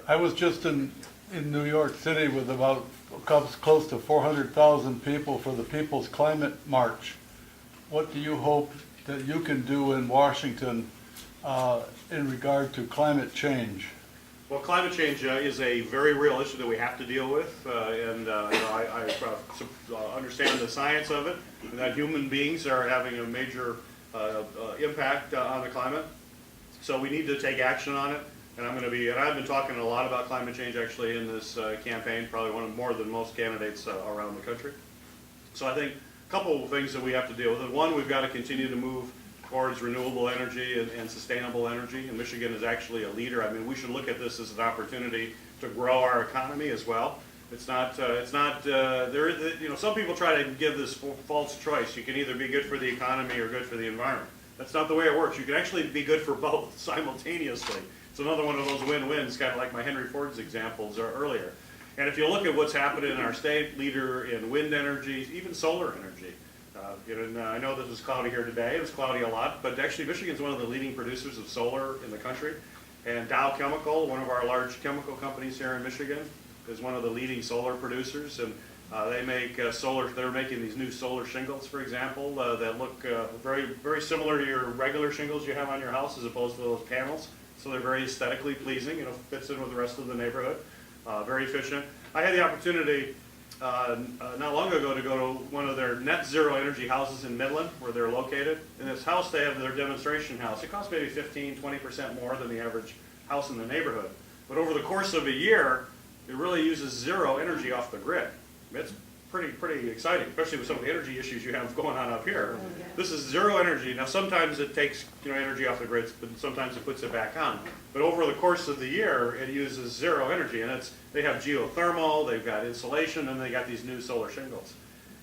I was just in New York City with about close to 400,000 people for the People's Climate March. What do you hope that you can do in Washington in regard to climate change? Well, climate change is a very real issue that we have to deal with, and I understand the science of it, and that human beings are having a major impact on the climate. So we need to take action on it, and I've been talking a lot about climate change actually in this campaign, probably more than most candidates around the country. So I think a couple of things that we have to deal with. One, we've got to continue to move towards renewable energy and sustainable energy, and Michigan is actually a leader. I mean, we should look at this as an opportunity to grow our economy as well. Some people try to give this false choice. You can either be good for the economy or good for the environment. That's not the way it works. You can actually be good for both simultaneously. It's another one of those win-wins, kind of like my Henry Ford's examples earlier. And if you look at what's happening in our state, leader in wind energy, even solar energy. I know this was cloudy here today. It was cloudy a lot, but actually Michigan's one of the leading producers of solar in the country. And Dow Chemical, one of our large chemical companies here in Michigan, is one of the leading solar producers. And they make they're making these new solar shingles, for example, that look very, very similar to your regular shingles you have on your house as opposed to those panels. So they're very aesthetically pleasing, fits in with the rest of the neighborhood, very efficient. I had the opportunity not long ago to go to one of their net zero energy houses in Midland, where they're located. In this house, they have their demonstration house. It costs maybe 15–20% more than the average house in the neighborhood. But over the course of a year, it really uses zero energy off the grid. It's pretty exciting, especially with some of the energy issues you have going on up here. This is zero energy. Now, sometimes it takes energy off the grid, but sometimes it puts it back on. But over the course of the year, it uses zero energy, and they have geothermal, they've got insulation, and they got these new solar shingles.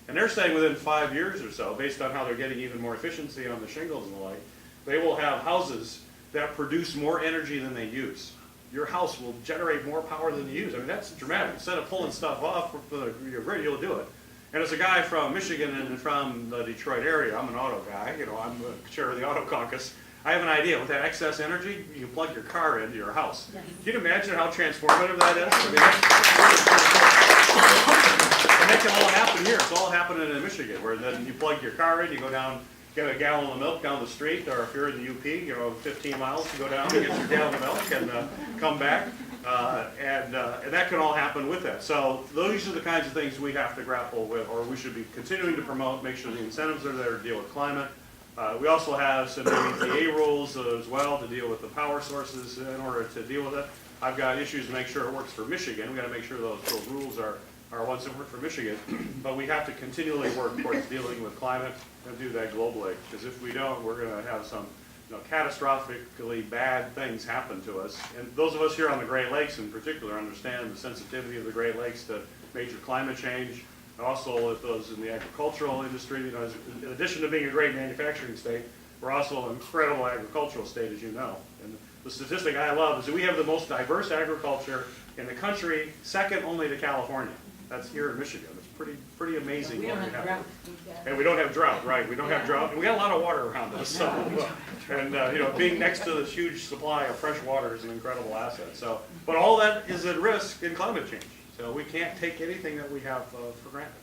And they're saying within 5 years or so, based on how they're getting even more efficiency on the shingles and the like, they will have houses that produce more energy than they use. Your house will generate more power than you use. I mean, that's dramatic. Instead of pulling stuff off your grid, you'll do it. And as a guy from Michigan and from the Detroit area, I'm an auto guy. I'm the chair of the auto caucus. I have an idea. With that excess energy, you can plug your car into your house. Can you imagine how transformative that is? I mean, and that can all happen here. It's all happening in Michigan, where then you plug your car in, you go down, get a gallon of milk down the street, or if you're in the UP, 15 miles to go down and get your gallon of milk and come back. And that can all happen with that. So those are the kinds of things we have to grapple with, or we should be continuing to promote, make sure the incentives are there to deal with climate. We also have some EPA rules as well to deal with the power sources in order to deal with it. I've got issues to make sure it works for Michigan. We've got to make sure those rules are ones that work for Michigan. But we have to continually work towards dealing with climate and do that globally. Because if we don't, we're going to have some catastrophically bad things happen to us. And those of us here on the Great Lakes in particular understand the sensitivity of the Great Lakes to major climate change. And also those in the agricultural industry. In addition to being a great manufacturing state, we're also an incredible agricultural state, as you know. And the statistic I love is that we have the most diverse agriculture in the country, second only to California. That's here in Michigan. It's pretty amazing. We don't have drought. And we don't have drought, right? We don't have drought, and we got a lot of water around us. So, and being next to this huge supply of fresh water is an incredible asset. So, but all that is at risk in climate change. So we can't take anything that we have for granted.